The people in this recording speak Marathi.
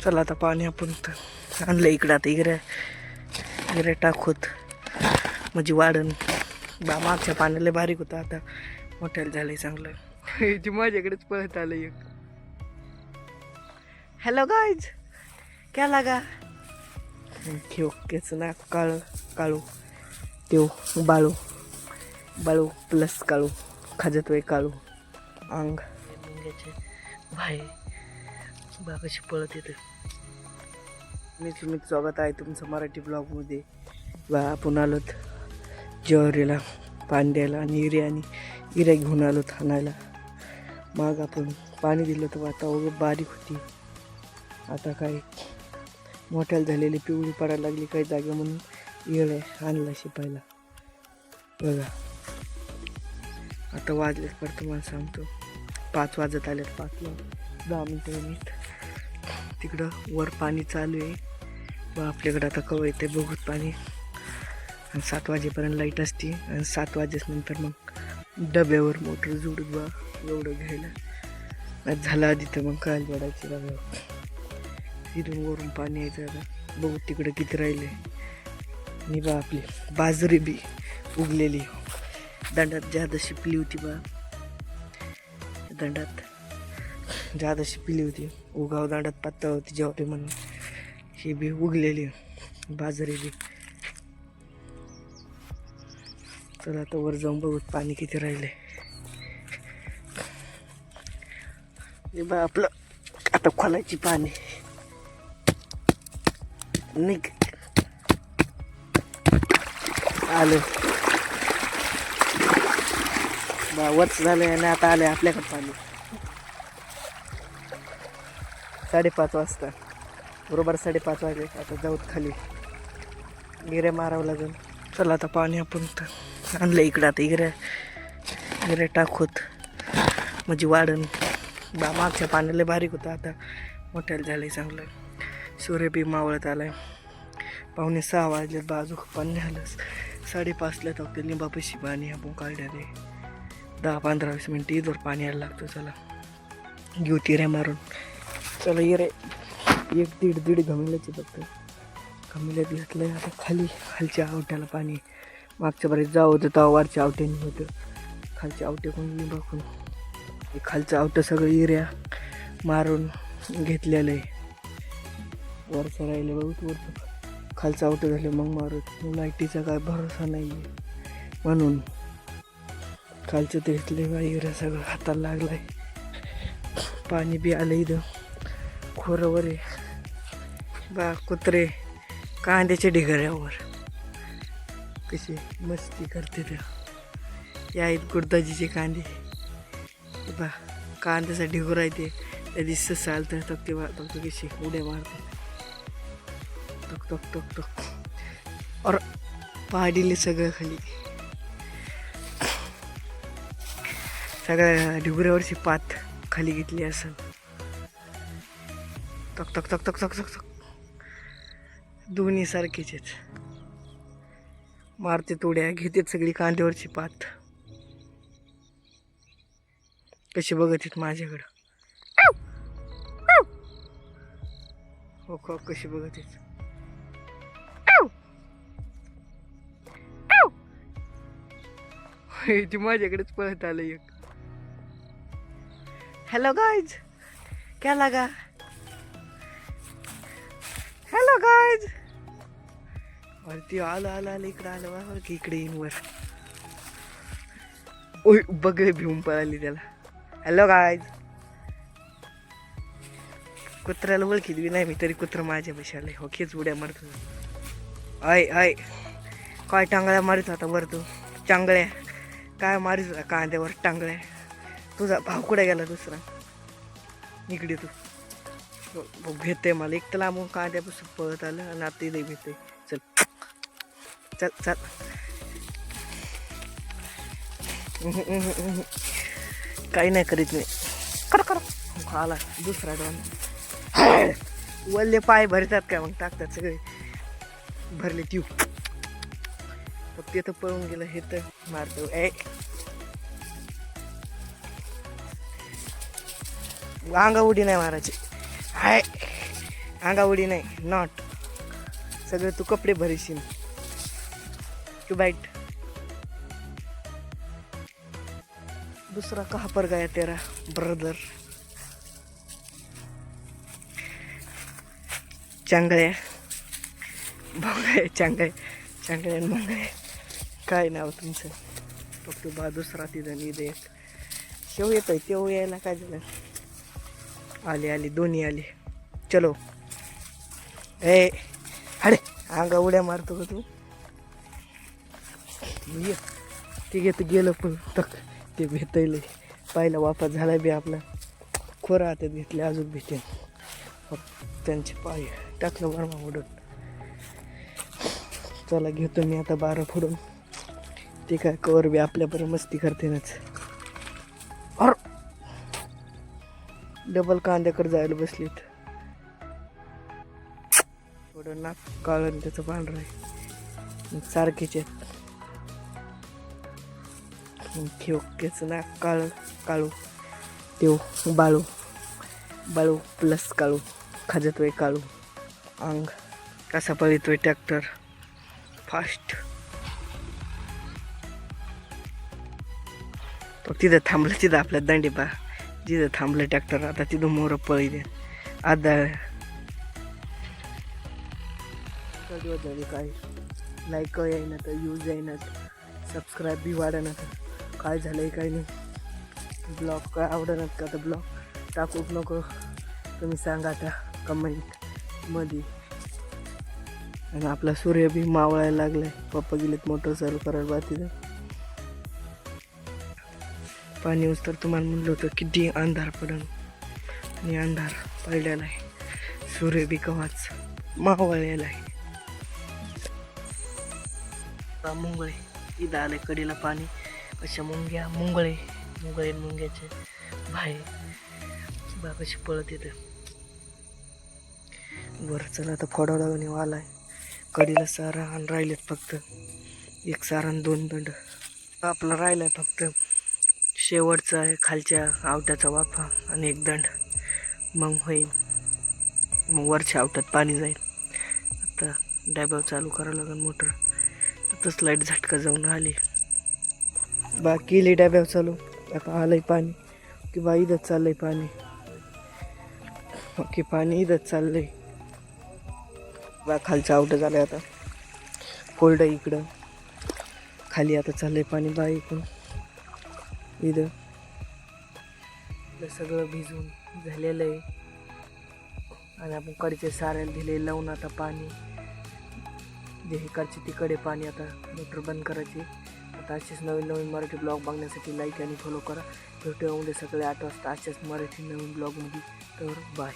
चला आता पाणी आपण आणलं इकडं. आता इगऱ्या टाकूत म्हणजे वाढन. मागच्या पाण्याला बारीक होतं, आता मोठ्याला झालंय चांगलं. जी माझ्याकडेच पळत आलं एक. हॅलो गाईज, क्या लागा घेऊ केच ना काळू तेव बाळू प्लस काळू खाजतोय काळू अंग मुंग्याचे भाई बाबाशी पळत येतं. मीच स्वागत आहे तुमचं मराठी ब्लॉगमध्ये. आपण आलोत ज्वारीला पाणी द्यायला आणि हिऱ्या घेऊन आलोत आणायला. मग आपण पाणी दिलं तर आता बारीक होती, आता काय मोठ्याला झालेली पिवळी पडायला लागली काही जागे, म्हणून हिऱ्या आणला शिपायला. बघा आता वाजलेत परत तुम्हाला सांगतो 5 वाजत आलेत. 5ला 10 मिनिटं तिकडं वर पाणी चालू आहे. व आपल्याकडं आता कवा येते बघूत पाणी. आणि 7 वाजेपर्यंत लाईट असते आणि 7 वाजेनंतर मग डब्यावर मोटर जोडत बा एवढं घ्यायला झालं आधी तर मग काय पडायची डब्यावर. तिथून वरून पाणी यायचं. आता बघू तिकडं किती राहिले. आणि बा आपली बाजरी बी उगलेली दंडात जादा शिपली होती बा. दंडात जादा शिपली होती, उगाव दांडात पातळ होती जेवढे म्हणून ही बी उगलेली बाजरी बी. चला आता वर जाऊन बघूत पाणी किती राहिले. हे बा आपलं आता खोलायची पाणी निघ आलं बा. वर्ष झालं आणि आता आलं आपल्याकडं पाणी. 5:30 वाजता बरोबर 5:30 वाजले. आता जाऊत खाली गिऱ्या मारावं लागेल. चला आता पाणी आपण आणलं इकडं. आता गिऱ्या टाकूत म्हणजे वाढन. मागच्या पाण्याला बारीक होतं, आता मोठ्याला झालंय चांगलं. सूर्य बी मावळत आलाय. 5:45 वाजले. बाजू पाणी झालं 5:30ला टाकते लिंबापाशी पाणी आपण काढले. 10-15-20 मिनटं इथवर पाणी यायला लागतं. चला घेऊ तिऱ्या मारून. चला इरे 1-1.5 घमिल्याचे फक्त घमिल्यात घेतलं. आता खालच्या आवट्याला पाणी. मागच्या बरेच जाऊ होतं तेव्हा वरच्या आवट्याने होतं. खालच्या आवट्याकडून लिंबाकून खालचं आवटं सगळं इऱ्या मारून घेतलेलं आहे. वरचं राहिलं बघू वरचं खालचं आवटं झालं मग मारून. लाईटीचा काय भरोसा नाही आहे म्हणून खालचं ते घेतले बा. इऱ्या सगळं हाताला लागलाय. पाणी बी आलं इथं खोरवर आहे बा. कुत्रे कांद्याच्या ढिगाऱ्यावर कसे मस्ती करते त्या. या आहेत गुडदाजीचे कांदे बा. कांद्याचा ढिगोर आहे ते. त्या दिवशी चालतं तक ते वाटतं कशी उड्या मारते टक टक टक टक. और पाडीले सगळं खाली सगळ्या ढिगुऱ्यावरची पात खाली घेतली असं तक तक तक तक तक तक तक. दोन्ही सारखेच मारते तोड्या घेतात सगळी कांद्यावरची पात. कशी बघत आहेत माझ्याकडं. हो खो कशी बघत आहेत. ती माझ्याकडेच पळत आलं एक. हॅलो गाईज, क्या लागा हॅलो गाईज. वरती आलं इकडं आलं बा की इकडे येईन वर. ओय बघ भिवून पळाली त्याला. Hello guys. कुत्र्याला ओळखीत बी नाही मी तरी कुत्रं माझ्या बशाला हो खेच उड्या मारतो. आय काय टांगळ्या मारित होता वर तू. चांगळ्या काय मारित होता कांद्यावर टांगळ्या. तुझा भाव कुठे गेला दुसरा. इकडे तू भेटते मला एक तर लांबून कांद्यापासून पळत आलं आणि आता इथे भेटते. चल चल चल. काही नाही करीत मी. कर आला दुसरा डॉन. वल्ले पाय भरतात काय मग टाकतात सगळे भरले ट्यूब. फक्त ते तर पळून गेलं हे तर मारतो. अंगा उडी नाही मारायची. हाय अंगावडी नाही, नॉट. सगळे तू कपडे भरीशील. तू बाईट. दुसरा कहा पर गया तेरा ब्रदर. चांगळे भोंगळे, चांगळे भोंगळे. काय नाव तुमचं? फक्त बा दुसरा तिथं निध एक शेव येतोय. तेव यायला काय झालं? आली दोन्ही आली. चलो ए अरे अंगा उड्या मारतो का तू? ये ते घेत गेलं पण तक ते भेटले. पहिला वापस झाला बी आपला. खोरा हातात घेतले अजून भेटेल. त्यांचे पाय टाकलं बरं उडून. चला घेतो मी आता 12 फोडून. ते काय कवर बी आपल्याबरोबर मस्ती करते नाच. अर डबल कांद्याकडे जायला बसलीत. थोडं नाक काळं त्याचं पांढरं आहे. सारखेचे खेळकेच नाक काळू तेव बाळू प्लस काळू खाजतोय काळू. अंग कसा पळतोय ट्रॅक्टर फास्ट. तो तिथं थांबलं. तिथं आपल्या दंडी पा जिथं थांबलं ट्रॅक्टर. आता तिथं मोर पळी दे आदळ. झाली काय लाईक येईना तर व्ह्यूज येईना सबस्क्राईब बी वाढणार. काय झालंय काय नाही. ब्लॉग काय आवडणार का? तर ब्लॉग टाकूच नको. तुम्ही सांगा आता कमेंटमध्ये. आणि आपला सूर्य बी मावळायला लागलाय. पप्पा गेलेत मोटर चालू करायला बा तिथं. पाणी उचतर तुम्हाला म्हणलं होतं किती अंधार पडन. आणि अंधार पडलेला आहे. सूर्य बी कवाच मावळलेला आहे. मुंगळे इथं आले कडीला पाणी. कशा मुंग्याचे बाहेर बा कशी पळत येतं. बरं चला आता फोडावं लागून आलाय. कडीला सारा आणि राहिलेत फक्त एक सारा आणि 2 दंड. आपला राहिलाय फक्त शेवटचा आहे खालच्या आवट्याचा वाफा आणि 1 दंड. मग होईल. मग वरच्या आवट्यात पाणी जाईल. आता डब्यावर चालू करावं लागेल मोटर. आताच लाईट झटका जाऊन आली. बाकी डब्यावर चालू. आता आलंय पाणी की बा इथंच चाललंय पाणी. ओके पाणी इथंच चाललंय बा. खालचं आवटं झालंय आता. फोल्ड इकडं खाली आता चाललंय पाणी बा. इकडून इथं सगळं भिजून झालेलं आहे. आणि आपण कडचे साऱ्याला दिले लावून. आता पाणी जे इकडचे तिकडे पाणी. आता मोटर बंद करायची. आता असेच नवीन मराठी ब्लॉग बघण्यासाठी लाईक आणि फॉलो करा. भेटूया उद्या सकाळी 8 वाजता अशाच मराठी नवीन ब्लॉगमध्ये. तर बाय.